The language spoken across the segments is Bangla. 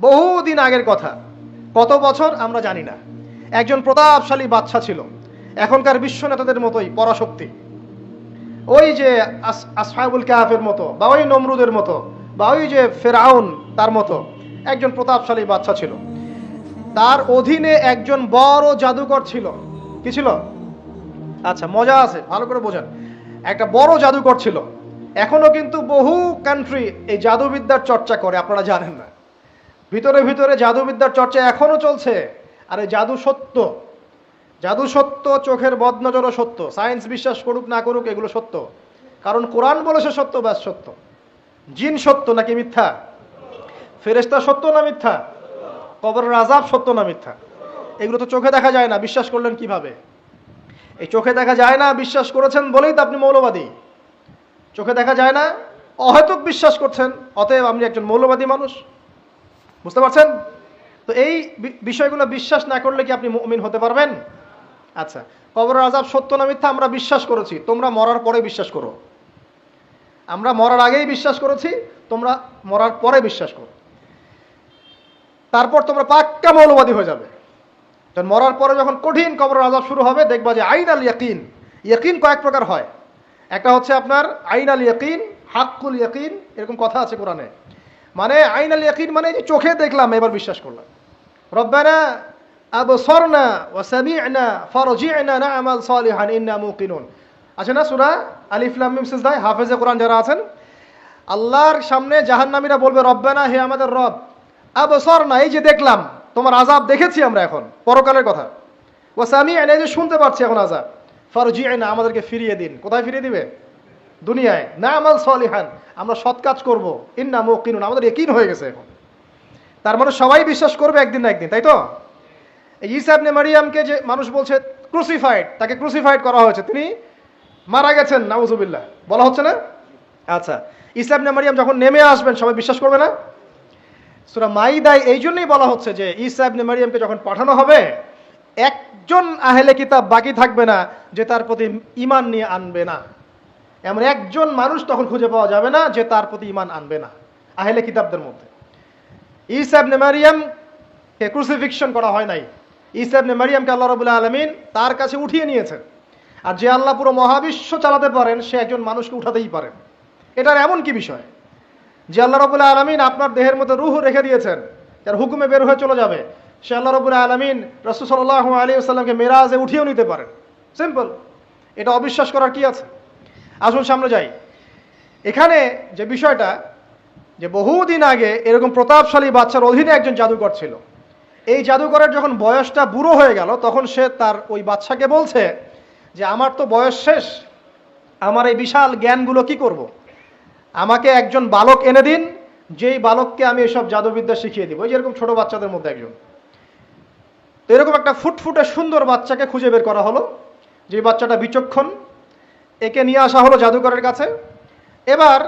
বহুদিন আগের কথা, কত বছর আমরা জানি না। একজন প্রতাপশালী বাদশা ছিল, এখনকার বিশ্ব নেতাদের মতোই পরাশক্তি, ওই যে আসহাবুল কাহাফের মতো, বা ওই নমরুদের মতো, বা ওই যে ফেরাউন তার মতো একজন প্রতাপশালী বাদশা ছিল। তার অধীনে একজন বড় জাদুকর ছিল। কি ছিল? আচ্ছা, মজা আছে, ভালো করে বোঝেন। একটা বড় জাদুকর ছিল। এখনো কিন্তু বহু কান্ট্রি এই জাদুবিদ্যার চর্চা করে, আপনারা জানেন না। ভিতরে ভিতরে জাদুবিদ্যার চর্চা এখনো চলছে। আর এই জাদু সত্য, জাদু সত্য, চোখের বদনজরও সত্য। সায়েন্স বিশ্বাস করুক না করুক, এগুলো সত্য। কারণ কোরআন বলেছে সত্য, ব্যাস সত্য। জিন সত্য নাকি মিথ্যা? ফেরেশতা সত্য না মিথ্যা? কবরের আযাব সত্য না মিথ্যা? এগুলো তো চোখে দেখা যায় না, বিশ্বাস করলেন কিভাবে? এই চোখে দেখা যায় না বিশ্বাস করেছেন বলেই তো আপনি মৌলবাদী। চোখে দেখা যায় না, অহেতুক বিশ্বাস করছেন, অতএব আপনি একজন মৌলবাদী মানুষ। বুঝতে পারছেন? তো এই বিষয়গুলো বিশ্বাস না করলে কি আপনি মুমিন হতে পারবেন? আচ্ছা, কবরের আযাব সত্য না মিথ্যা আমরা বিশ্বাস করেছি, তোমরা মরার পরে বিশ্বাস করো। আমরা মরার আগেই বিশ্বাস করেছি, তোমরা মরার পরে বিশ্বাস করো। তারপর তোমরা পাক্কা মৌলবাদী হয়ে যাবে। যখন মরার পরে যখন কঠিন কবরের আযাব শুরু হবে, দেখবা যে আইন আল ইয়াকিন। ইয়াকিন কয়েক প্রকার হয়। একটা হচ্ছে আপনার আইন আল ইয়াকিন, হাক্কুল ইয়াকিন, এরকম কথা আছে কোরআনে। মানে আইন আল ইয়াকিন মানে যে চোখে দেখলাম এবার বিশ্বাস করলাম। রব্বানা আবসারনা ওয়া সামি'না ফারজি'না না'মাল সালিহান ইন্না মুকিনুন। আছে না সূরা আলিফ লাম মিম সিজদায় হাফেজে কোরআন যারা আছেন, আল্লাহর সামনে জাহান্নামীরা বলবে, রব্বানা, হে আমাদের রব, আবসারনা, এই যে দেখলাম, তোমার আযাব দেখেছি আমরা, এখন পরকালের কথা। ওয়া সামি'না, এই যে শুনতে পাচ্ছি এখন আযাব। ফারজি'না, আমাদেরকে ফিরিয়ে দিন। কোথায় ফিরিয়ে দিবে? দুনিয়ায়। না'মাল সালিহান, আমরা সৎ কাজ করব। ইন্না মুকিনুন, আমাদের ইয়াকিন হয়ে গেছে এখন। তার মানে সবাই বিশ্বাস করবে একদিন না একদিন, তাই তো? ঈসা ইবনে মারিয়ামকে যে মানুষ বলছে ক্রুসিফাইড, তাকে ক্রুসিফাইড করা হয়েছে, তিনি মারা গেছেন, নাউজুবিল্লাহ, বলা হচ্ছে না? আচ্ছা, ঈসা ইবনে মারিয়াম যখন নেমে আসবেন সবাই বিশ্বাস করবে না? সূরা মাইদায় এই জন্যই বলা হচ্ছে যে ঈসা ইবনে মারিয়ামকে যখন পাঠানো হবে, একজন আহলে কিতাব বাকি থাকবে না যে তার প্রতি ঈমান নিয়ে আনবে না। এমন একজন মানুষ তখন খুঁজে পাওয়া যাবে না যে তার প্রতি ঈমান আনবে না আহলে কিতাবদের মধ্যে। ঈসা ইবনে মারিয়ামকে ক্রুসিফিকশন করা হয় নাই। ঈসা ইবনে মারিয়ামকে আল্লাহ রাব্বুল আলামিন তার কাছে উঠিয়ে নিয়েছেন। আর যে আল্লাহ পুরো মহাবিশ্ব চালাতে পারেন, সে একজন মানুষকে উঠাতেই পারেন। এটার এমন কি বিষয় যে আল্লাহ রাব্বুল আলামিন আপনার দেহের মধ্যে রূহ রেখে দিয়েছেন, যার হুকুমে বের হয়ে চলে যাবে, সে আল্লাহ রাব্বুল আলামিন রাসূল সাল্লাল্লাহু আলাইহি ওয়াসাল্লামকে মেরাজে উঠিয়েও নিতে পারেন। সিম্পল। এটা অবিশ্বাস করার কি আছে? আসুন সামনে যাই। এখানে যে বিষয়টা, যে বহুদিন আগে এরকম প্রতাপশালী বাদশার অধীনে একজন জাদুকর ছিল। এই জাদুকরের যখন বয়সটা বুড়ো হয়ে গেল, তখন সে তার ওই বাদশাকে বলছে যে আমার তো বয়স শেষ, আমার এই বিশাল জ্ঞানগুলো কি করব? আমাকে একজন বালক এনে দিন, যেই বালককে আমি এসব জাদুবিদ্যা শিখিয়ে দিব। ওই যেরকম ছোট বাচ্চাদের মধ্যে একজন। তো এরকম একটা ফুটফুটে সুন্দর বাচ্চাকে খুঁজে বের করা হলো, যে বাচ্চাটা বিচক্ষণ। একে নিয়ে আসা হলো জাদুকরের কাছে। এবার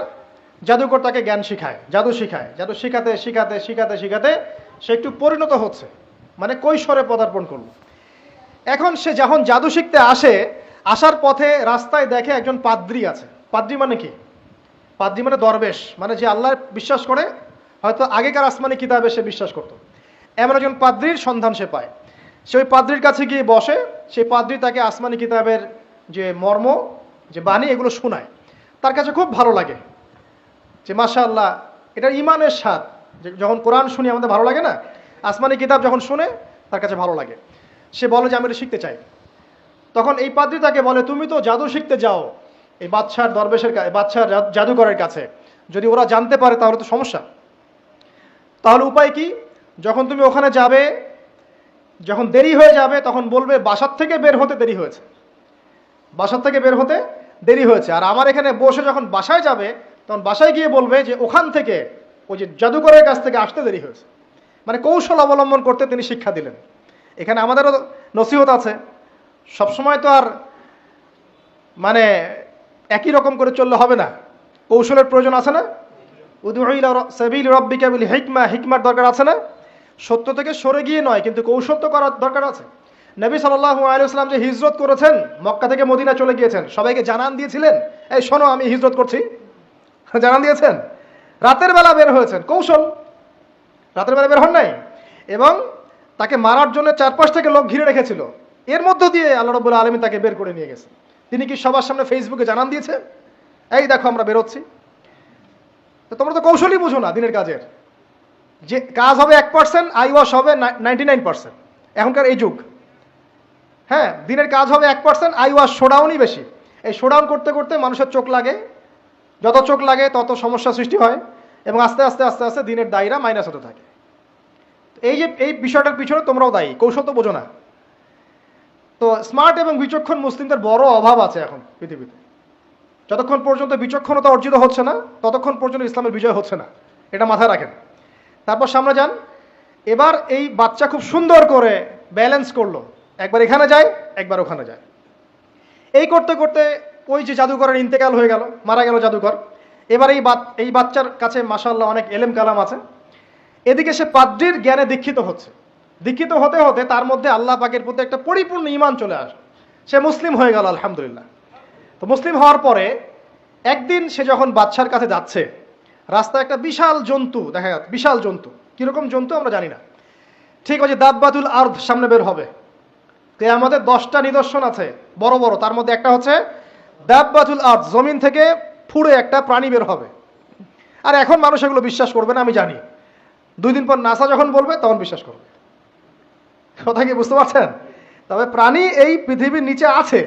জাদুকর তাকে জ্ঞান শিখায়, জাদু শিখায়। জাদু শিখাতে শিখাতে শিখাতে শিখাতে সে একটু পরিণত হচ্ছে, মানে কৈশোরে পদার্পণ করলো। এখন সে যখন জাদু শিখতে আসে, আসার পথে রাস্তায় দেখে একজন পাদ্রী আছে। পাদ্রী মানে কি? পাদ্রী মানে দরবেশ, মানে যে আল্লাহ বিশ্বাস করে, হয়তো আগেকার আসমানি কিতাবে সে বিশ্বাস করত। এমন একজন পাদ্রীর সন্ধান সে পায়। সে ওই পাদ্রীর কাছে গিয়ে বসে। সেই পাদ্রী তাকে আসমানি কিতাবের যে মর্ম, যে বাণী, এগুলো শোনায়। তার কাছে খুব ভালো লাগে যে মাশাআল্লাহ, এটা ইমানের স্বাদ। যখন কোরআন শুনি আমাদের ভালো লাগে না? আসমানি কিতাব যখন শুনে তার কাছে ভালো লাগে। সে বলে যে আমি এটা শিখতে চাই। তখন এই পাদ্রী তাকে বলে, তুমি তো জাদু শিখতে যাও এই বাদশার দরবেশের কাছে, বাদশার জাদুকরের কাছে, যদি ওরা জানতে পারে তাহলে তো সমস্যা। তাহলে উপায় কি? যখন তুমি ওখানে যাবে, যখন দেরি হয়ে যাবে, তখন বলবে বাসার থেকে বের হতে দেরি হয়েছে, বাসার থেকে বের হতে দেরি হয়েছে। আর আমার এখানে বসে যখন বাসায় যাবে, তখন বাসায় গিয়ে বলবে যে ওখান থেকে, ওই যে জাদুকরের কাছ থেকে আসতে দেরি হয়েছে। মানে কৌশল অবলম্বন করতে তিনি শিক্ষা দিলেন। এখানে আমাদেরও নসিহত আছে। সবসময় তো আর মানে একই রকম করে চললে হবে না, কৌশলের প্রয়োজন আছে না? উদউ ইলা সাবিলি রাব্বিকা বিল হিকমা, হিকমার দরকার আছে না? সত্য থেকে সরে গিয়ে নয়, কিন্তু কৌশল তো করার দরকার আছে। নবী সাল্লাল্লাহু আলাইহি ওয়াসাল্লাম যে হিজরত করেছেন, মক্কা থেকে মদিনা চলে গিয়েছেন, সবাইকে জানান দিয়েছিলেন, এই শোনো আমি হিজরত করছি, জানান দিয়েছেন? রাতের বেলা বের হয়েছেন, কৌশল। রাতের বেলা বের হন নাই, এবং তাকে মারার জন্য 4-5 থেকে লোক ঘিরে রেখেছিল। এর মধ্য দিয়ে আল্লাহ রাব্বুল আলামিন তাকে বের করে নিয়ে গেছে। তিনি কি সবার সামনে ফেসবুকে জানান দিয়েছে, এই দেখো আমরা বেরোচ্ছি? তো তোমরা তো কৌশলই বুঝো না দিনের কাজের, যে কাজ হবে 1%, আই ওয়াশ হবে 99%। এখনকার এই যুগ, হ্যাঁ, দিনের কাজ হবে 1%, আই ওয়াশ শোডাউনই বেশি। এই শোডাউন করতে করতে মানুষের চোখ লাগে, যত চোখ লাগে তত সমস্যা সৃষ্টি হয়, এবং আস্তে আস্তে আস্তে আস্তে দিনের দায়রা মাইনাস হতে থাকে। এই যে এই বিষয়টার পিছনে তোমরাও দায়ী, কৌশল তো বোঝো না। তো স্মার্ট এবং বিচক্ষণ মুসলিমদের বড় অভাব আছে এখন পৃথিবীতে। যতক্ষণ পর্যন্ত বিচক্ষণতা অর্জিত হচ্ছে না, ততক্ষণ পর্যন্ত ইসলামের বিজয় হচ্ছে না, এটা মাথায় রাখেন। তারপর সামনে যান। এবার এই বাচ্চা খুব সুন্দর করে ব্যালেন্স করলো, একবার এখানে যায় একবার ওখানে যায়। এই করতে করতে ওই যে জাদুকরের ইন্তেকাল হয়ে গেল, মারা গেল জাদুকর। এবার এই বাচ্চার কাছে মাশাআল্লাহ অনেক এলেম কালাম আছে। এদিকে সে পাদ্রীর জ্ঞানে দীক্ষিত হচ্ছে। দীক্ষিত হতে হতে তার মধ্যে আল্লাহ পাকের প্রতি একটা পরিপূর্ণ ঈমান চলে আসে, সে মুসলিম হয়ে গেল আলহামদুলিল্লাহ। তো মুসলিম হওয়ার পরে একদিন সে যখন বাদশার কাছে যাচ্ছে, রাস্তায় একটা বিশাল জন্তু দেখা যাচ্ছে। বিশাল জন্তু, কিরকম জন্তু আমরা জানি না। ঠিক আছে, দাব্বাতুল আরদ সামনে বের হবে। কিয়ামতের 10টা নিদর্শন আছে বড় বড়, তার মধ্যে একটা হচ্ছে দাব্বাতুল আরদ, জমিন থেকে ফুড়ে একটা প্রাণী বের হবে। আর এখন মানুষ এগুলো বিশ্বাস করবে না আমি জানি, 2 দিন পর নাসা যখন বলবে তখন বিশ্বাস করবে। কথা কি বুঝতে পারছেন? তবে প্রাণী এই পৃথিবীর নিচে আছে।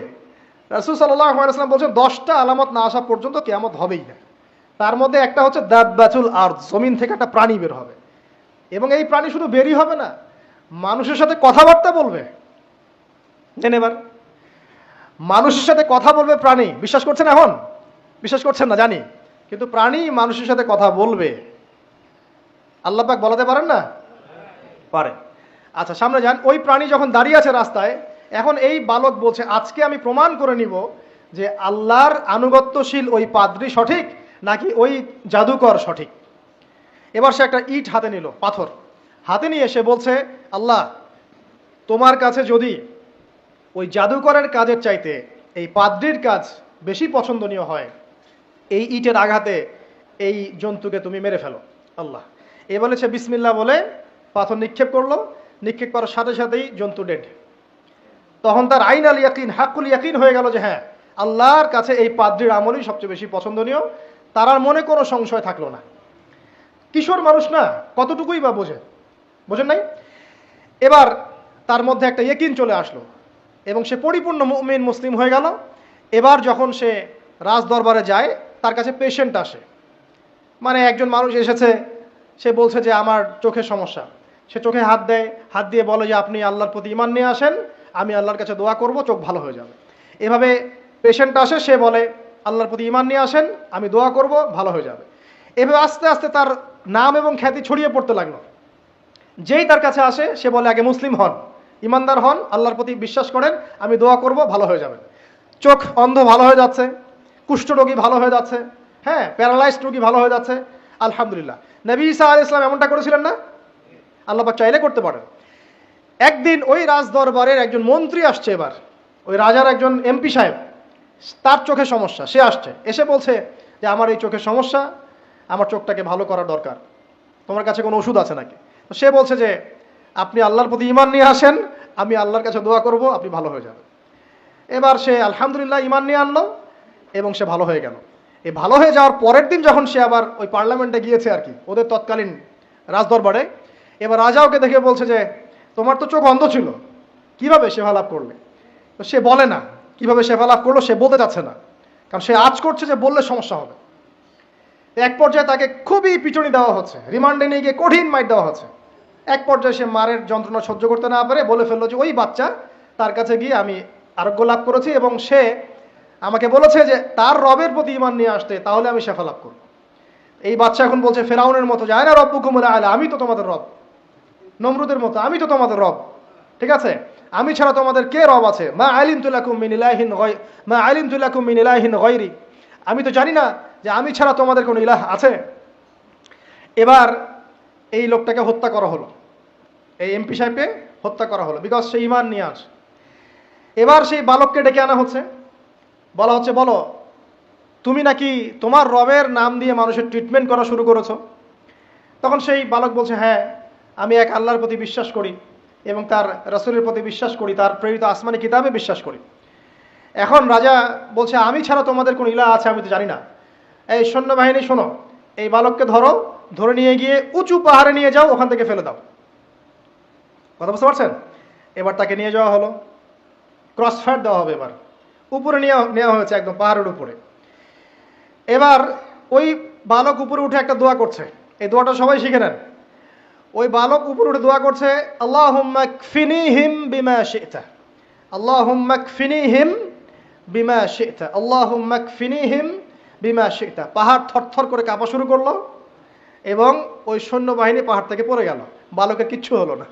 রাসূল সাল্লাল্লাহু আলাইহি ওয়াসাল্লাম বলছেন 10টা আলামত না আসা পর্যন্ত কিয়ামত হবেই না। তার মধ্যে একটা হচ্ছে দাব্বাতুল আরদ, জমিন থেকে একটা প্রাণী বের হবে, এবং এই প্রাণী শুধু বেরই হবে না, মানুষের সাথে কথাবার্তা বলবে। জেনে এবার মানুষের সাথে কথা বলবে প্রাণী। বিশ্বাস করছেন? এখন বিশ্বাস করছেন না জানি, কিন্তু প্রাণী মানুষের সাথে কথা বলবে। আল্লাহ পাক বলাতে পারেন না? পারে। আচ্ছা সামনে যান। ওই প্রাণী যখন দাঁড়িয়ে আছে রাস্তায়, এখন এই বালক বলছে আজকে আমি প্রমাণ করে নিব যে আল্লাহর আনুগত্যশীল ওই পাদ্রী সঠিক নাকি ওই জাদুকর সঠিক। এবার সে একটা ইট হাতে নিল, পাথর হাতে নিয়ে সে বলছে, আল্লাহ তোমার কাছে যদি ওই জাদুকরের কাজের চাইতে এই পাদ্রীর কাজ বেশি পছন্দনীয় হয়, এই ইটের আঘাতে এই জন্তুকে তুমি মেরে ফেলো আল্লাহ। এ বলে সে বিসমিল্লাহ বলে পাথর নিক্ষেপ করলো। নিক্ষেপ করার সাথে সাথেই জন্তু ডেড। তখন তার আইন আল ইয়াকিন, হাক্কুল ইয়াকিন হয়ে গেল যে হ্যাঁ, আল্লাহর কাছে এই পাদ্রীর আমলই সবচেয়ে বেশি পছন্দনীয়। তার আর মনে কোনো সংশয় থাকলো না। কিশোর মানুষ না, কতটুকুই বা বোঝেন নাই? এবার তার মধ্যে একটা ইয়াকিন চলে আসলো এবং সে পরিপূর্ণ মুমিন মুসলিম হয়ে গেল। এবার যখন সে রাজ দরবারে যায়, তার কাছে পেশেন্ট আসে, মানে একজন মানুষ এসেছে, সে বলছে যে আমার চোখের সমস্যা। সে চোখে হাত দেয়, হাত দিয়ে বলে যে আপনি আল্লাহর প্রতি ঈমান নিয়ে আসেন, আমি আল্লাহর কাছে দোয়া করব, চোখ ভালো হয়ে যাবে। এভাবে পেশেন্ট আসে, সে বলে আল্লাহর প্রতি ঈমান নিয়ে আসেন, আমি দোয়া করব, ভালো হয়ে যাবে। এভাবে আস্তে আস্তে তার নাম এবং খ্যাতি ছড়িয়ে পড়তে লাগলো। যেই তার কাছে আসে সে বলে আগে মুসলিম হন, ইমানদার হন, আল্লাহর প্রতি বিশ্বাস করেন, আমি দোয়া করব, ভালো হয়ে যাবে। চোখ অন্ধ ভালো হয়ে যাচ্ছে, কুষ্ঠরোগী ভালো হয়ে যাচ্ছে, হ্যাঁ, প্যারালাইজড রোগী ভালো হয়ে যাচ্ছে আলহামদুলিল্লাহ। নবী ঈসা আলাইহিস সালাম এমনটা করেছিলেন না? আল্লাহ পাক চাইলে করতে পারেন। একদিন ওই রাজ দরবারের একজন মন্ত্রী আসছে, এবার ওই রাজার একজন এমপি সাহেব, তার চোখে সমস্যা, সে আসছে, এসে বলছে যে আমার এই চোখের সমস্যা, আমার চোখটাকে ভালো করা দরকার, তোমার কাছে কোনো ওষুধ আছে নাকি? তো সে বলছে যে আপনি আল্লাহর প্রতি ঈমান নিয়ে আসেন, আমি আল্লাহর কাছে দোয়া করব, আপনি ভালো হয়ে যাবেন। এবার সে আলহামদুলিল্লাহ ঈমান নিয়ে আনলো এবং সে ভালো হয়ে গেল। এই ভালো হয়ে যাওয়ার পরের দিন যখন সে আবার ওই পার্লামেন্টে গিয়েছে আর কি, ওদের তৎকালীন রাজদরবারে, এবার রাজা ওকে দেখে বলছে যে তোমার তো চোখ অন্ধ ছিল, কিভাবে সেবা লাভ করলে? তো সে বলে না কিভাবে সেবা লাভ করলো, সে বলতে চাচ্ছে না, কারণ সে আজ করছে যে বললে সমস্যা হবে। এক পর্যায়ে তাকে খুবই পিটুনি দেওয়া হচ্ছে, রিমান্ডে নিয়ে গিয়ে কঠিন মাইর দেওয়া হচ্ছে। এক পর্যায়ে সে মারের যন্ত্রণা সহ্য করতে না পারে বলে ফেললো যে ওই বাচ্চা, তার কাছে গিয়ে আমি আরোগ্য লাভ করেছি এবং সে আমাকে বলেছে যে তার রবের প্রতি ঈমান নিয়ে আসতে, তাহলে আমি শেফা লাভ করব। এই বাচ্চা এখন বলছে ফেরাউনের মতো, যায় না রব্বুকুমুল আলা, আমি তো তোমাদের রব, নমরুদের মতো আমি তো তোমাদের রব, ঠিক আছে, আমি ছাড়া তোমাদের কে রব আছে? মা আলিমতু লাকুম মিন ইলাহিন গায়রি, আমি তো জানি না যে আমি ছাড়া তোমাদের কোনো ইলাহ আছে। এবার এই লোকটাকে হত্যা করা হলো, এই এমপি সাহেবকে হত্যা করা হলো, বিকজ সে ঈমান নিয়ে আসে। এবার সেই বালককে ডেকে আনা হচ্ছে, বলা হচ্ছে বলো তুমি নাকি তোমার রবের নাম দিয়ে মানুষের ট্রিটমেন্ট করা শুরু করেছো? তখন সেই বালক বলছে হ্যাঁ, আমি এক আল্লাহর প্রতি বিশ্বাস করি এবং তার রাসূলের প্রতি বিশ্বাস করি, তার প্রেরিত আসমানি কিতাবে বিশ্বাস করি। এখন রাজা বলছে, আমি ছাড়া তোমাদের কোন ইলাহ আছে আমি তো জানি না। এই সৈন্যবাহিনী শোনো, এই বালককে ধরো, ধরে নিয়ে গিয়ে উঁচু পাহাড়ে নিয়ে যাও, ওখান থেকে ফেলে দাও। কথা বুঝতে পারছেন? এবার তাকে নিয়ে যাওয়া হলো, ক্রস ফায়ার দেওয়া হবে। এবার উপরে নেওয়া হয়েছে, একদম পাহাড়ের উপরে। এবার ওই বালক উপরে উঠে একটা দোয়া করছে, এই দোয়াটা সবাই শিখে নেন। ওই বালক উপরে উঠে দোয়া করছে, আল্লাহুম্মা কফিনিহিম বিমা শি'তা, আল্লাহুম্মা কফিনিহিম বিমা শি'তা, আল্লাহুম্মা কফিনিহিম বিমা শি'তা। পাহাড় থরথর করে কাঁপা শুরু করলো এবং ওই সৈন্যবাহিনী পাহাড় থেকে পড়ে গেল। বালকের কিচ্ছু হলো না।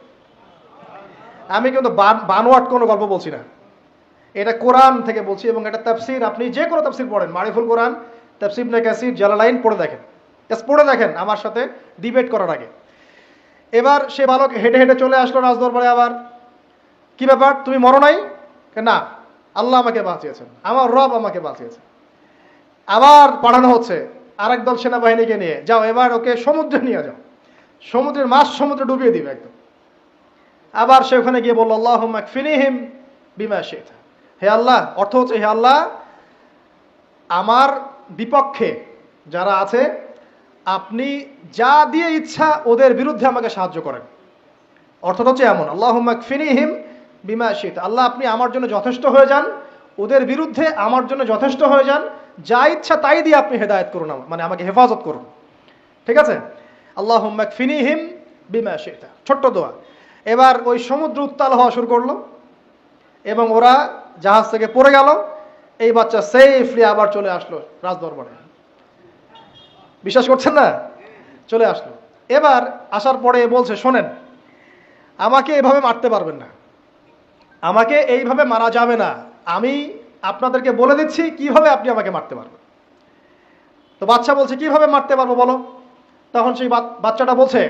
আমি কিন্তু বানোয়াট কোনো গল্প বলছি না, এটা কোরআন থেকে বলছি এবং এটা তাফসীর। আপনি যে কোনো তাফসীর পড়েন, মারিফুল কোরআন, তাফসীর ইবনে কাসির, জালালাইন পড়ে দেখেন, পড়ে দেখেন আমার সাথে ডিবেট করার আগে। এবার সে বালক হেঁটে হেঁটে চলে আসলো রাজদরবারে। আবার কি ব্যাপার, তুমি মরো নাই? না, আল্লাহ আমাকে বাঁচিয়েছেন, আমার রব আমাকে বাঁচিয়েছেন। আবার পাঠানো হচ্ছে আরেক দল সেনাবাহিনীকে নিয়ে, যাও এবার ওকে সমুদ্রে নিয়ে যাও, সমুদ্রের মাছ সমুদ্রে ডুবিয়ে দিবে একদম। আবার সে ওখানে গিয়ে বলল, আল্লাহুম্মা কফিনিহিম বিমা শি'তা, হে আল্লাহ, অর্থ হচ্ছে হে আল্লাহ, আমার বিপক্ষে যারা আছে আপনি যা দিয়ে ইচ্ছা ওদের বিরুদ্ধে আমাকে সাহায্য করেন। অর্থটা হচ্ছে এমন, আল্লাহুম্মা কফিনিহিম বিমা শি'তা, আল্লাহ আপনি আমার জন্য যথেষ্ট হয়ে যান, ওদের বিরুদ্ধে আমার জন্য যথেষ্ট হয়ে যান, যা ইচ্ছা তাই দিয়ে আপনি হেদায়েত করুন, মানে আমাকে হেফাজত করুন। ঠিক আছে? আল্লাহুম্মা কফিনিহিম বিমা শি'তা, ছোট্ট দোয়া। এবার ওই সমুদ্র উত্তাল হওয়া শুরু করলো এবং ওরা জাহাজ থেকে পড়ে গেল। এই বাচ্চা সেফলি আবার চলে আসলো রাজদরবারে। বিশ্বাস করছেন না? চলে আসলো। এবার আসার পরে বলছে, শোনেন, আমাকে এইভাবে মারতে পারবেন না, আমাকে এইভাবে মারা যাবে না, আমি আপনাদেরকে বলে দিচ্ছি কিভাবে আপনি আমাকে মারতে পারবেন। তো বাচ্চা বলছে, কিভাবে মারতে পারবো বলো। তখন সেই বাচ্চাটা বলছে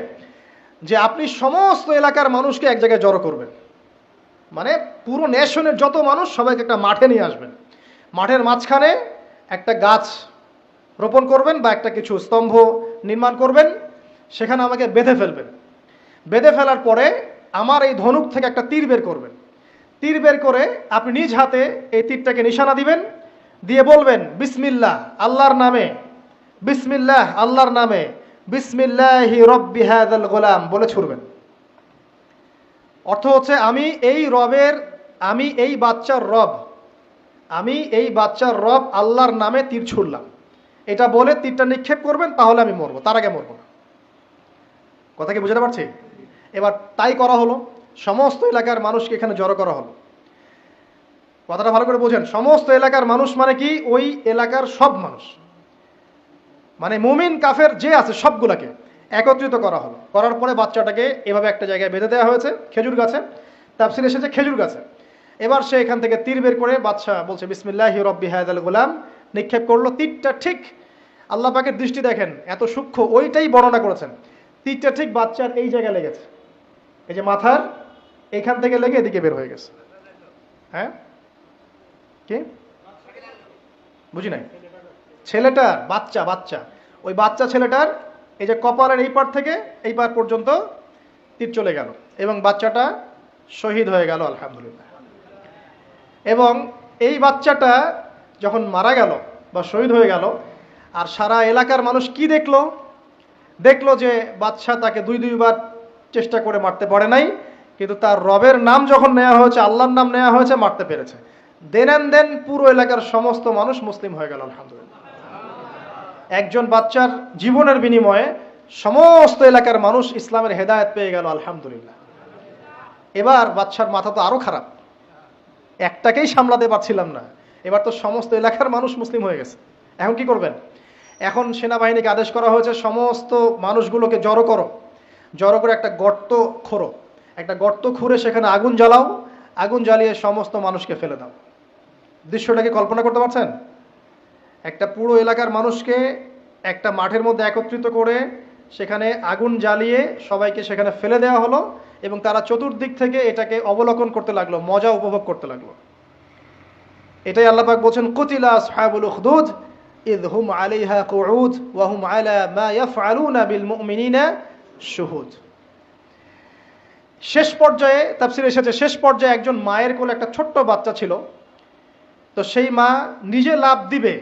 যে আপনি সমস্ত এলাকার মানুষকে এক জায়গায় জড়ো করবেন, মানে পুরো নেশনের যত মানুষ সবাইকে একটা মাঠে নিয়ে আসবেন, মাঠের মাঝখানে একটা গাছ রোপণ করবেন বা একটা কিছু স্তম্ভ নির্মাণ করবেন, সেখানে আমাকে বেঁধে ফেলবেন। বেঁধে ফেলার পরে আমার এই ধনুক থেকে একটা তীর বের করবেন, তীর বের করে আপনি নিজ হাতে এই তীরটাকে নিশানা দিবেন, দিয়ে বলবেন বিসমিল্লাহ আল্লাহর নামে, বিসমিল্লাহ আল্লাহর নামে, বিসমিল্লাহি রব্বি হাযাল গোলাম বলে ছুড়বেন। অর্থ হচ্ছে আমি এই বাচ্চার রব, আমি এই বাচ্চার রব আল্লাহর নামে তীর ছুড়লাম, এটা বলে তীরটা নিক্ষেপ করবেন, তাহলে আমি মরবো, তার আগে মরবো না। কথা কি বুঝতে পারছি? এবার তাই করা হলো, সমস্ত এলাকার মানুষকে এখানে জড়ো করা হলো। কথাটা ভালো করে বোঝেন, সমস্ত এলাকার মানুষ মানে কি, ওই এলাকার সব মানুষ, মানে মুমিন কাফের যে আছে সবগুলাকে একত্রিত করা হলো। করার পরে বাচ্চাটাকে এভাবে একটা জায়গায় বেঁধে দেওয়া হয়েছে, খেজুর গাছে, তাফসীরে এসেছে খেজুর গাছে। এবার সে এখান থেকে তীর বের করে, বাচ্চা বলছে বিসমিল্লাহি রব্বি হাযাল গোলাম, নিক্ষেপ করলো। তীরটা ঠিক, আল্লাহ পাকের দৃষ্টি দেখেন এত সূক্ষ্ম, ওইটাই বর্ণনা করেছেন। তীরটা ঠিক বাচ্চার এই জায়গায় লেগেছে, এই যে মাথার এখান থেকে লেগে এদিকে বের হয়ে গেছে। হ্যাঁ, কি বুঝি নাই? ছেলেটার বাচ্চা ওই বাচ্চা ছেলেটার এই যে কপালের এই পার থেকে এই পার পর্যন্ত তীর চলে গেল এবং বাচ্চাটা শহীদ হয়ে গেল, আলহামদুলিল্লাহ। এবং এই বাচ্চাটা যখন মারা গেল বা শহীদ হয়ে গেল, আর সারা এলাকার মানুষ কি দেখলো যে বাচ্চা তাকে দুইবার চেষ্টা করে মারতে পারে নাই, কিন্তু তার রবের নাম যখন নেওয়া হয়েছে, আল্লাহর নাম নেওয়া হয়েছে, মারতে পেরেছে। দেন পুরো এলাকার সমস্ত মানুষ মুসলিম হয়ে গেল, আলহামদুলিল্লাহ। একজন বাচ্চার জীবনের বিনিময়ে সমস্ত এলাকার মানুষ ইসলামের হেদায়েত পেয়ে গেল, আলহামদুলিল্লাহ। এবার বাচ্চার মাথা তো আরো খারাপ, একটাকেই সামলাতে পারছিলাম না, এবার তো সমস্ত এলাকার মানুষ মুসলিম হয়ে গেছে। এখন কি করবেন? এখন সেনাবাহিনীকে আদেশ করা হয়েছে সমস্ত মানুষগুলোকে জড়ো করে একটা গর্ত খোঁড়ো, একটা গর্ত খুঁড়ে সেখানে আগুন জ্বালাও, আগুন জ্বালিয়ে সমস্ত মানুষকে ফেলে দাও। দৃশ্যটাকে কল্পনা করতে পারছেন? একটা পুরো এলাকার মানুষকে একটা মাঠের মধ্যে একত্রিত করে সেখানে আগুন জ্বালিয়ে সবাইকে সেখানে ফেলে দেওয়া হলো এবং তারা চতুর্দিক থেকে এটাকে অবলোকন করতে লাগলো, মজা উপভোগ করতে লাগলো। এটাই আল্লাহ পাক বলছেন, কুতিলা আসহাবুল উখদুদ ইয হুম আলাইহা কুউদ ওয়া হুম আলা মা ইয়াফআলুনা বিল মুমিনিনা শুহুদ। শেষ পর্যায়ে তাফসীরে এসেছে, শেষ পর্যায়ে একজন মায়ের কোলে একটা ছোট্ট বাচ্চা ছিল। তো সেই মা নিজে লাফ দিবে,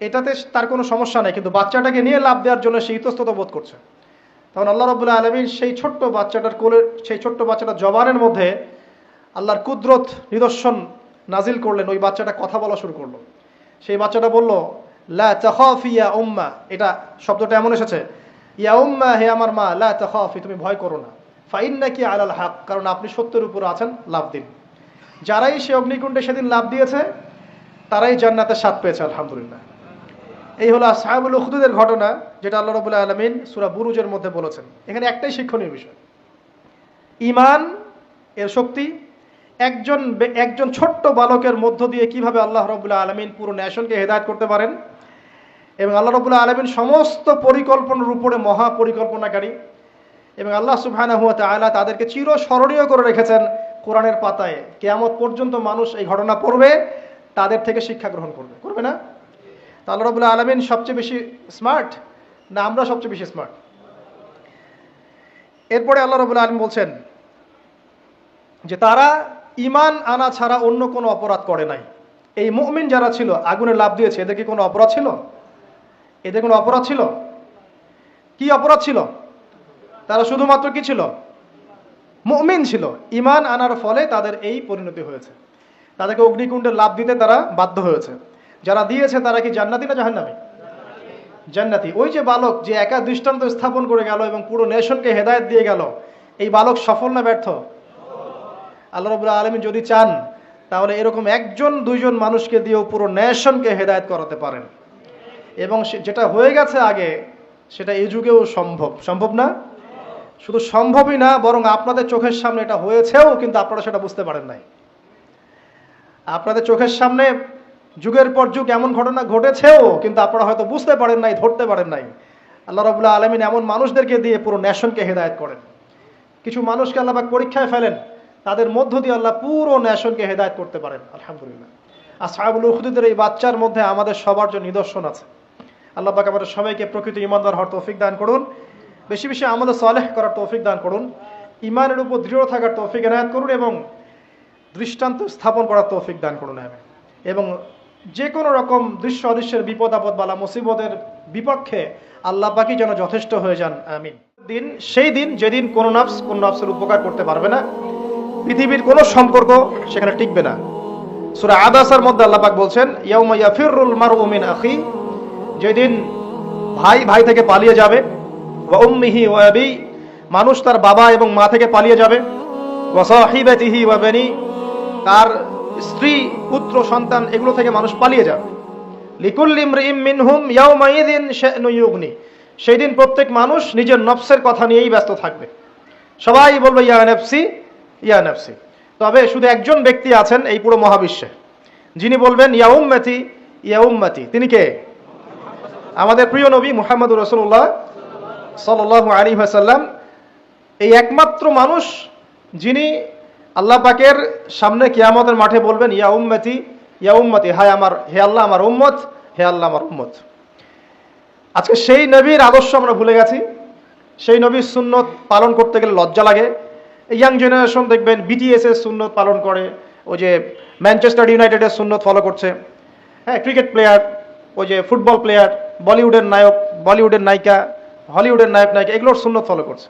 এটাতে তার কোনো সমস্যা নেই, কিন্তু বাচ্চাটাকে নিয়ে লাফ দেওয়ার জন্য সে ইতস্তত বোধ করছে। তখন আল্লাহ রাব্বুল আলামিন সেই ছোট্ট বাচ্চাটার কোলে, সেই ছোট্ট বাচ্চাটার জবানের মধ্যে আল্লাহর কুদরত নিদর্শন নাজিল করলেন। ওই বাচ্চাটা কথা বলা শুরু করলো। সেই বাচ্চাটা বলল, লা তাখাফি ইয়া উম্মা, এটা শব্দটা এমন এসেছে, ইয়া উম্মা, হে আমার মা, লা তাখাফি, তুমি ভয় করো না, ফাইন্নাকি আলাল হক, কারণ আপনি সত্যের উপর আছেন, লাভ দিন। যারাই সে অগ্নিকুণ্ডে সেদিন লাভ দিয়েছে তারাই জান্নাতের স্বাদ পেয়েছে, আলহামদুলিল্লাহ। এই হলো আসহাবুল উখদুদের ঘটনা, যেটা আল্লাহ রাব্বুল আলামিন সূরা বুরুজের মধ্যে বলেছেন। এখানে একটাই শিক্ষণীয় বিষয়, ঈমান এর শক্তি একজন ছোট্ট বালকের মধ্য দিয়ে কিভাবে আল্লাহ রাব্বুল আলামিন পুরো নেশনকে হেদায়েত করতে পারেন, এবং আল্লাহ রাব্বুল আলামিন সমস্ত পরিকল্পনার উপরে মহা পরিকল্পনাকারী, এবং আল্লাহ সুবহানাহু ওয়া তাআলা তাদেরকে চিরস্মরণীয় করে রেখেছেন কোরআনের পাতায়। কিয়ামত পর্যন্ত মানুষ এই ঘটনা পড়বে, তাদের থেকে শিক্ষা গ্রহণ করবে না? তা আল্লাহ রাব্বুল আলামিন সবচেয়ে বেশি স্মার্ট না আমরা সবচেয়ে বেশি স্মার্ট? এরপরে আল্লাহ রাব্বুল আলামিন বলছেন যে তারা ঈমান আনা ছাড়া অন্য কোনো অপরাধ করে নাই। এই মুমিন যারা ছিল, আগুনে লাফ দিয়েছে, এদের কি কোনো অপরাধ ছিল? এদের কোনো অপরাধ ছিল? কি অপরাধ ছিল? তারা শুধুমাত্র কি ছিল? মুমিন ছিল। ঈমান আনার ফলে তাদের এই পরিণতি হয়েছে, তাদেরকে অগ্নিকুণ্ডে লাফ দিতে তারা বাধ্য হয়েছে। যারা দিয়েছে তারা কি জান্নাতি না জাহান্নামী? জান্নাতি। ওই যে বালক যে একা দৃষ্টান্ত স্থাপন করে গেল এবং পুরো নেশনকে হেদায়েত দিয়ে গেল, এই বালক সফল না ব্যর্থ? আল্লাহ রাব্বুল আলামিন যদি চান তাহলে এরকম একজন দুইজন মানুষকে দিয়েও পুরো নেশনকে হেদায়েত করাতে পারেন, এবং যেটা হয়ে গেছে আগে সেটা এই যুগেও সম্ভব না? শুধু সম্ভবই না, বরং আপনাদের চোখের সামনে এটা হয়েছেও, কিন্তু আপনারা সেটা বুঝতে পারেন নাই। আপনাদের চোখের সামনে যুগের পর যুগ এমন ঘটনা ঘটেছেও, কিন্তু আপনারা হয়তো বুঝতে পারেন নাই, ধরতে পারেন নাই। আল্লাহ রাব্বুল আলামিন এমন মানুষদেরকে দিয়ে পুরো নেশনকে হেদায়েত করেন। কিছু মানুষকে আল্লাহ পাক পরীক্ষায় ফেলেন, তাদের মধ্য দিয়ে আল্লাহ পুরো নেশনকে হেদায়েত করতে পারেন, আলহামদুলিল্লাহ। আসহাবুল উখদুদের এই বাচ্চার মধ্যে আমাদের সবার জন্য নিদর্শন আছে। আল্লাহ পাক আমাদের সবাইকে প্রকৃত ঈমানদার হওয়ার তৌফিক দান করুন, বেশি বেশি আমাদের সালেহ করার তৌফিক দান করুন, ঈমানের উপর দৃঢ় থাকার তৌফিক এনায়েত করুন, এবং দৃষ্টান্ত স্থাপন করার তৌফিক দান করুন, এবং যে কোনো রকম দৃশ্য অদৃশ্যের বিপদ আপদ বালা মুসিবতের বিপক্ষে আল্লাহ পাকই যেন যথেষ্ট হয়ে যান, আমিন। দিন সেই দিন যেদিন কোন নফসের উপকার করতে পারবে না, পৃথিবীর কোনো সম্পর্ক সেখানে টিকবে না। সূরা আবাসার মধ্যে আল্লাহ পাক বলছেন, ইয়াউমা ইয়াফিরুল মারউ মিন আখি, যেদিন ভাই থেকে পালিয়ে যাবে, ওয়া উম্মিহি ওয়া আবি, মানুষ তার বাবা এবং মা থেকে পালিয়ে যাবে, ওয়া সাহিবাতিহি ওয়া বানি, তার স্ত্রী পুত্র সন্তান এগুলো থেকে মানুষ পালিয়ে যাবে। লিকুল্লি ইমরিইম মিনহুম ইয়াউমাইযিন শা'নু ইউগনি, সেই দিন প্রত্যেক মানুষ নিজের নফসের কথা নিয়েই ব্যস্ত থাকবে। সবাই বলবে ইয়া নাফসি ইয়া নাফসি। তবে শুধু একজন ব্যক্তি আছেন এই পুরো মহাবিশ্বে, যিনি বলবেন ইয়া উম্মতি ইয়া উম্মতি। তিনি কে? আমাদের প্রিয় নবী মুহাম্মদুর রাসূলুল্লাহ সাল্লাল্লাহু আলাইহি ওয়াসাল্লাম, এই একমাত্র মানুষ যিনি আল্লাহ পাকের সামনে কিয়ামতের মাঠে বলবেন ইয়া উম্মতি ইয়া উম্মতি, হায় আমার, হে আল্লাহ আমার উম্মত, হে আল্লাহ আমার উম্মত। আজকে সেই নবীর আদর্শ আমরা ভুলে গেছি। সেই নবীর সুন্নত পালন করতে গেলে লজ্জা লাগে। ইয়াং জেনারেশন দেখবেন বিটিএস এর সুন্নত পালন করে, ওই যে ম্যানচেস্টার ইউনাইটেডের সুন্নত ফলো করছে, হ্যাঁ, ক্রিকেট প্লেয়ার, ওই যে ফুটবল প্লেয়ার, বলিউডের নায়ক, বলিউডের নায়িকা, হলিউডের নায়ক নায়িকা, এগুলোর সুন্নত ফলো করছে।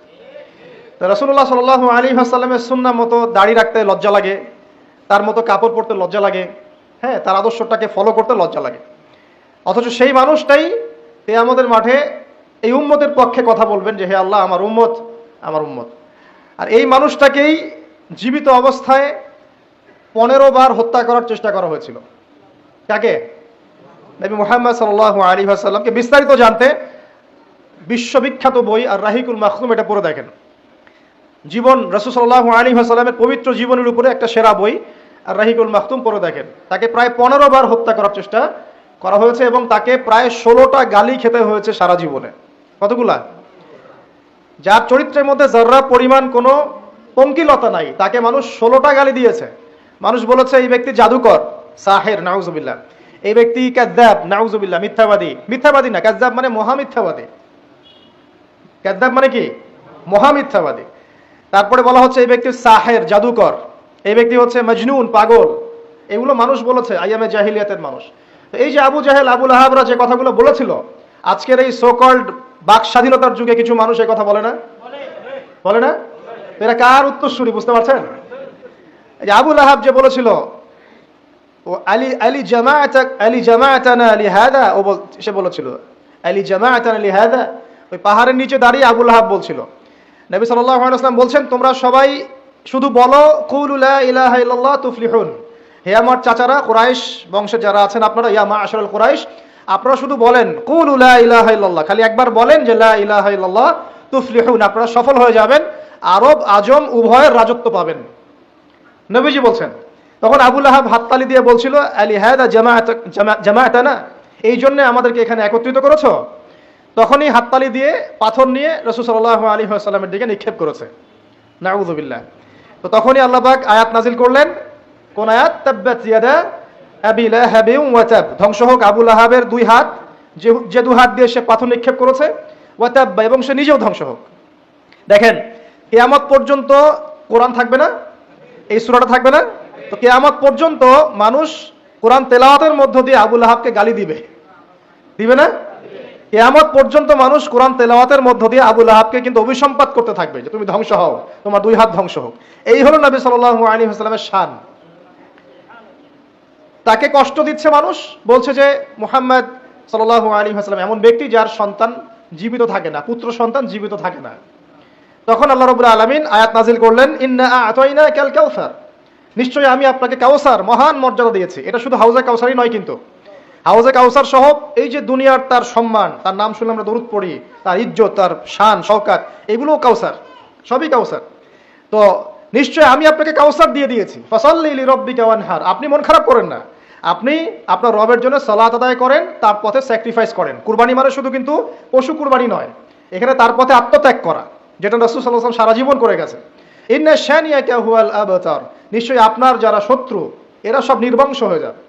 তো রাসূলুল্লাহ সাল্লাল্লাহু আলাইহি ওয়াসাল্লামের সুন্নাহ মতো দাড়ি রাখতে লজ্জা লাগে, তার মতো কাপড় পরতে লজ্জা লাগে, হ্যাঁ, তার আদর্শটাকে ফলো করতে লজ্জা লাগে। অথচ সেই মানুষটাই কিয়ামতের মাঠে এই উম্মতের পক্ষে কথা বলবেন যে হে আল্লাহ আমার উম্মত, আমার উম্মত। আর এই মানুষটাকেই জীবিত অবস্থায় 15 বার হত্যা করার চেষ্টা করা হয়েছিল। কাকে? নবী মুহাম্মদ সাল্লাল্লাহু আলাইহি ওয়াসাল্লামকে। বিস্তারিত জানতে বিশ্ববিখ্যাত বই আর রাহিকুল মাখতুম, এটা পড়ে দেখেন। জীবন রাসূল সাল্লাল্লাহু আলাইহি ওয়াসাল্লামের পবিত্র জীবনের উপরে একটা সেরা বই আর রাহিকুল মাখতুম পড়ে দেখেন। তাকে প্রায় 15 বার হত্যা করার চেষ্টা করা হয়েছে এবং তাকে প্রায় 16টা গালি খেতে হয়েছে সারা জীবনে। কতগুলা? যার চরিত্রের মধ্যে যারা পরিমাণ কোনো পঙ্কিলতা নাই, তাকে মানুষ 16টা গালি দিয়েছে। মানুষ বলেছে এই ব্যক্তি জাদুকর, সাহের, নাউজুবিল্লাহ। এই ব্যক্তি কাযযাব, নাউজুবিল্লাহ, মিথ্যাবাদী। মিথ্যাবাদী না, কাযযাব মানে মহামিথ্যাবাদী। কাযযাব মানে কি? মহামিথ্যাবাদী। তারপরে বলা হচ্ছে এই ব্যক্তি সাহের, জাদুকর, এই ব্যক্তি হচ্ছে মজনুন, পাগল। এগুলো মানুষ বলেছে, আইয়ামে জাহিলিয়াতের মানুষ। তো এই যে আবু জাহেল, আবু লাহাবরা যে কথাগুলো বলেছিল, আজকের এই সোকল্ড বাক স্বাধীনতার যুগে কিছু মানুষ এই কথা বলে না? বলে না? এরা কার উত্তরসূরি বুঝতে পারছেন? এই যে আবু লাহাব যে বলেছিল ও আলী জামাআতানা লিহাদা, সে বলেছিল আলী জামাআতানা লিহাদা, ওই পাহাড়ের নিচে দাঁড়িয়ে আবু লাহাব বলছিল। নবী সাল্লাল্লাহু আলাইহি ওয়াসাল্লাম বলছেন, তোমরা সবাই শুধু বলো কুলু লা ইলাহা ইল্লাল্লাহ তুফলিহুন। হে আমার চাচারা, কুরাইশ বংশের যারা আছেন আপনারা, ইয়া মাআশারাল কুরাইশ, আপনারা শুধু বলেন কুলু লা ইলাহা ইল্লাল্লাহ, খালি একবার বলেন যে লা ইলাহা ইল্লাল্লাহ তুফলিহুন, আপনারা সফল হয়ে যাবেন, আরব আজম উভয়ের রাজত্ব পাবেন। নবীজি বলছেন। তখন আবু লাহাব হাততালি দিয়ে বলছিল আলী হাদা জামাআতানা, এই জন্য আমাদেরকে এখানে একত্রিত করেছো? তখনই হাততালি দিয়ে পাথর নিয়ে রাসূল সাল্লাল্লাহু আলাইহি ওয়াসাল্লামের দিকে নিক্ষেপ করেছে। নাউযুবিল্লাহ। তো তখনই আল্লাহ পাক আয়াত নাজিল করলেন। কোন আয়াত? তাব্বাত ইয়াদা আবি লাহাবিন ওয়া তাব, ধ্বংস হোক আবু লাহাবের দুই হাত, যে দুই হাত দিয়ে সে পাথর নিক্ষেপ করেছে, ওয়া তাব, এবং সে নিজেও ধ্বংস হোক। দেখেন, কিয়ামত পর্যন্ত কোরআন থাকবে না, এই সূরাটা থাকবে না। তো কিয়ামত পর্যন্ত মানুষ কোরআন তেলাওয়াতের মধ্য দিয়ে আবু লাহাবকে গালি দিবে, দিবে না? কিয়ামত পর্যন্ত মানুষ কোরআন তেলাওয়াতের মধ্য দিয়ে আবু লাহাবকে কিন্তু অভিসম্পাত করতে থাকবে যে তুমি ধ্বংস হও, তোমার দুই হাত ধ্বংস হোক। এই হলো নবী সাল্লাল্লাহু আলাইহি ওয়াসাল্লামের শান। তাকে কষ্ট দিচ্ছে মানুষ, বলছে যে মুহাম্মদ সাল্লাল্লাহু আলাইহি ওয়াসাল্লাম এমন ব্যক্তি যার সন্তান জীবিত থাকে না, পুত্র সন্তান জীবিত থাকে না। তখন আল্লাহ রাব্বুল আলামিন আয়াত নাজিল করলেন, ইন্না আ'তাইনাকাল কাউসার, নিশ্চয়ই আমি আপনাকে কাউসার, মহান মর্যাদা দিয়েছি। এটা শুধু হাউজে কাউসারই নয়, কিন্তু হাউজে কাউসার সহ এই যে দুনিয়ার তার সম্মান, তার নাম শুনলে আমরা দরুদ পড়ি, তার ইজ্জত, তার শান শওকাত, এগুলোও কাউসার, সবই কাউসার। তো নিশ্চয় আমি আপনাকে কাউসার দিয়ে দিয়েছি। ফাসাল্লি লিরাব্বিকা ওয়ানহার, আপনি মন খারাপ করেন না, আপনি আপনার রবের জন্য সালাত আদায় করেন, তার পথে স্যাক্রিফাইস করেন। কুরবানি মানে শুধু কিন্তু পশু কুরবানি নয়, এখানে তার পথে আত্মত্যাগ করা, যেটা রাসূল সাল্লাল্লাহু আলাইহি ওয়াসাল্লাম সারা জীবন করে গেছে। ইন্না শানিয়াকা হুয়াল আবতার, নিশ্চয়ই আপনার যারা শত্রু এরা সব নির্বংশ হয়ে যাবে।